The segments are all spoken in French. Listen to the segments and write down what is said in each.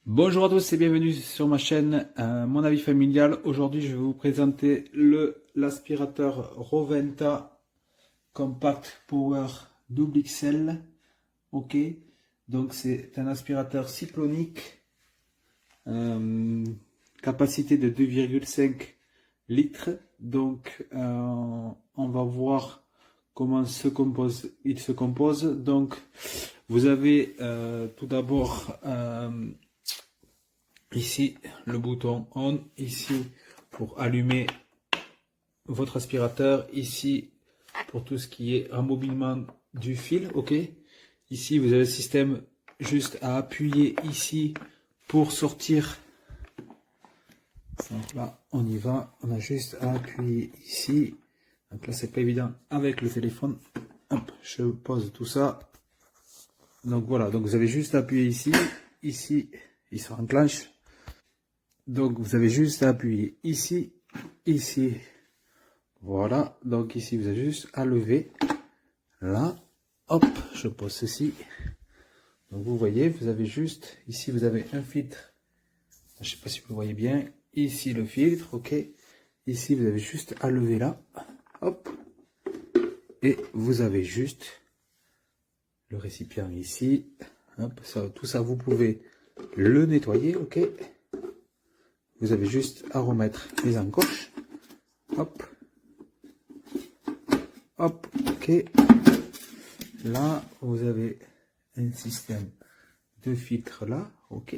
Bonjour à tous et bienvenue sur ma chaîne Mon avis familial. Aujourd'hui je vais vous présenter l'aspirateur Roventa Compact Power Double XL. Ok, donc c'est un aspirateur cyclonique, capacité de 2,5 litres. Donc on va voir comment il se compose. Donc vous avez tout d'abord ici le bouton on, ici pour allumer votre aspirateur, ici pour tout ce qui est rembobinement du fil. Ok, ici vous avez le système juste à appuyer ici pour sortir. Donc là on y va, on a juste à appuyer ici. Donc là c'est pas évident avec le téléphone. Hop, je pose tout ça. Donc voilà, donc vous avez juste à appuyer ici, ici il se enclenche. Donc vous avez juste à appuyer ici, ici, voilà. Donc ici vous avez juste à lever, là, hop, je pose ceci. Donc vous voyez, vous avez juste, ici vous avez un filtre, je sais pas si vous le voyez bien, ici le filtre, ok. Ici vous avez juste à lever là, hop, et vous avez juste le récipient ici, hop, ça, tout ça vous pouvez le nettoyer, ok. Vous avez juste à remettre les encoches. Hop. Hop. Ok. Là, vous avez un système de filtre là. Ok.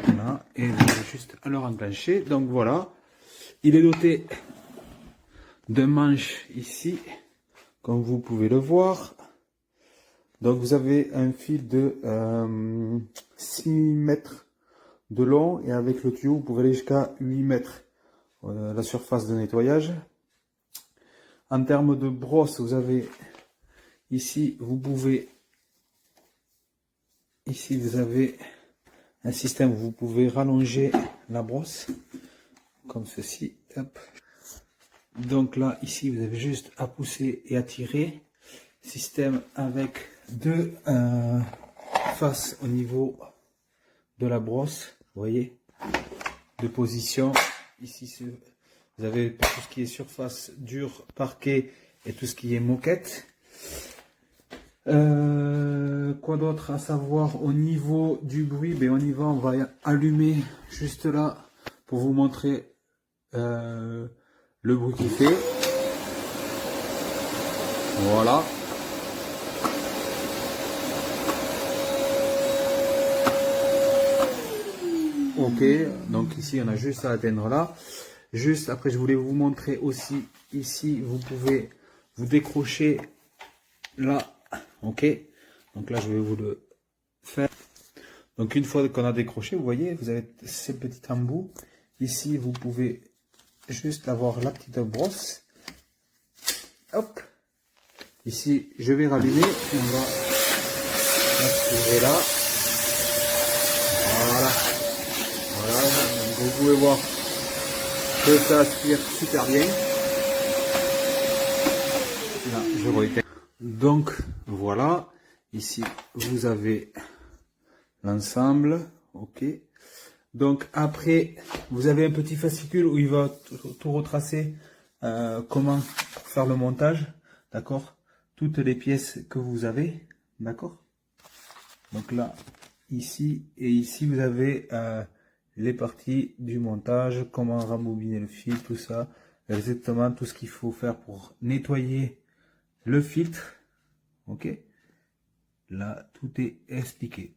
Voilà. Et vous avez juste à le enclencher. Donc voilà. Il est doté d'un manche ici. Comme vous pouvez le voir. Donc vous avez un fil de 6 mètres de long, et avec le tuyau vous pouvez aller jusqu'à 8 mètres la surface de nettoyage. En termes de brosse, vous avez ici, vous avez un système où vous pouvez rallonger la brosse comme ceci. Hop. Donc là ici vous avez juste à pousser et à tirer. Système avec deux faces au niveau de la brosse. Vous voyez, de position. Ici, vous avez tout ce qui est surface dure, parquet et tout ce qui est moquette. Quoi d'autre à savoir au niveau du bruit? Ben, on y va, on va allumer juste là pour vous montrer le bruit qu'il fait. Voilà. Ok, donc ici on a juste à atteindre là. Juste après, je voulais vous montrer aussi ici, vous pouvez vous décrocher là. Ok, donc là je vais vous le faire. Donc une fois qu'on a décroché, vous voyez, vous avez ces petits embouts. Ici vous pouvez juste avoir la petite brosse. Hop, ici je vais rallumer et on va aspirer là. Voilà. Voilà, donc vous pouvez voir que ça aspire super bien. Là, je rééteins. Donc voilà, ici vous avez l'ensemble. Ok. Donc après, vous avez un petit fascicule où il va tout retracer comment faire le montage. D'accord. Toutes les pièces que vous avez. D'accord. Donc là, ici et ici, vous avez les parties du montage, comment rembobiner le fil, tout ça, exactement tout ce qu'il faut faire pour nettoyer le filtre. Ok, là tout est expliqué.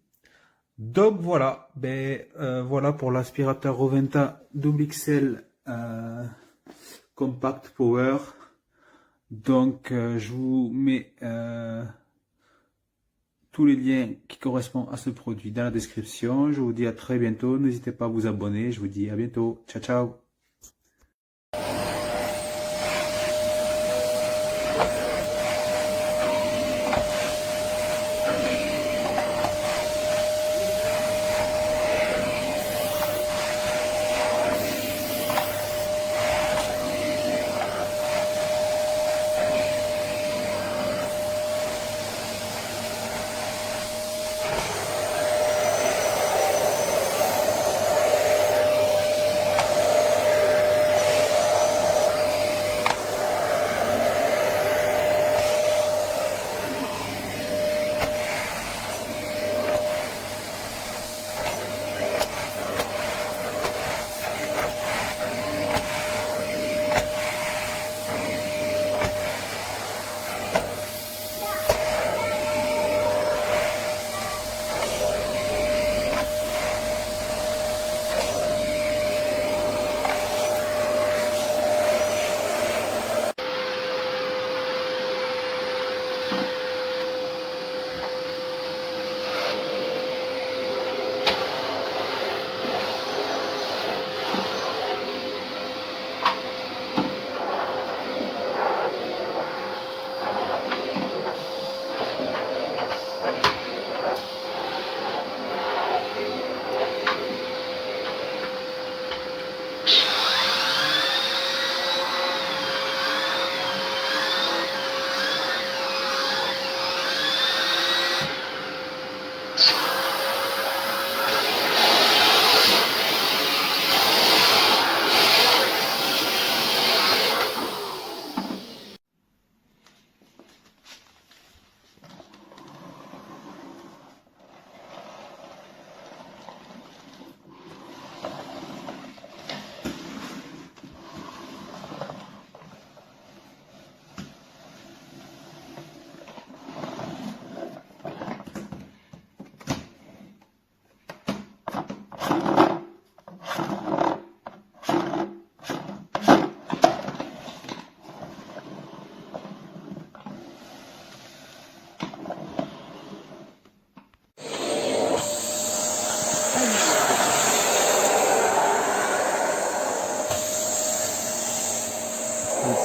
Donc voilà, voilà pour l'aspirateur Roventa Double XL Compact Power. Donc je vous mets tous les liens qui correspondent à ce produit dans la description. Je vous dis à très bientôt. N'hésitez pas à vous abonner. Je vous dis à bientôt. Ciao, ciao.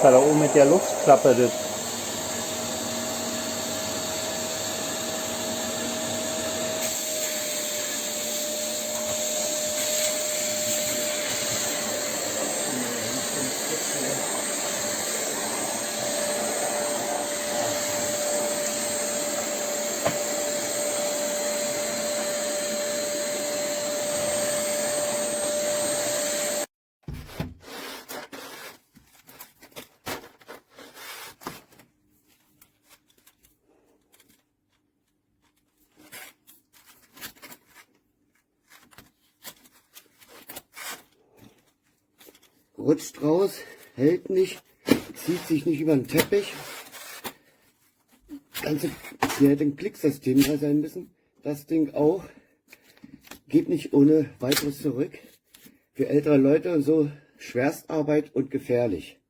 Das ist da oben mit der Luftklappe. Das rutscht raus, hält nicht, zieht sich nicht über den Teppich. Hier hätte ein Klicksystem da sein müssen. Das Ding auch. Geht nicht ohne weiteres zurück. Für ältere Leute und so Schwerstarbeit und gefährlich.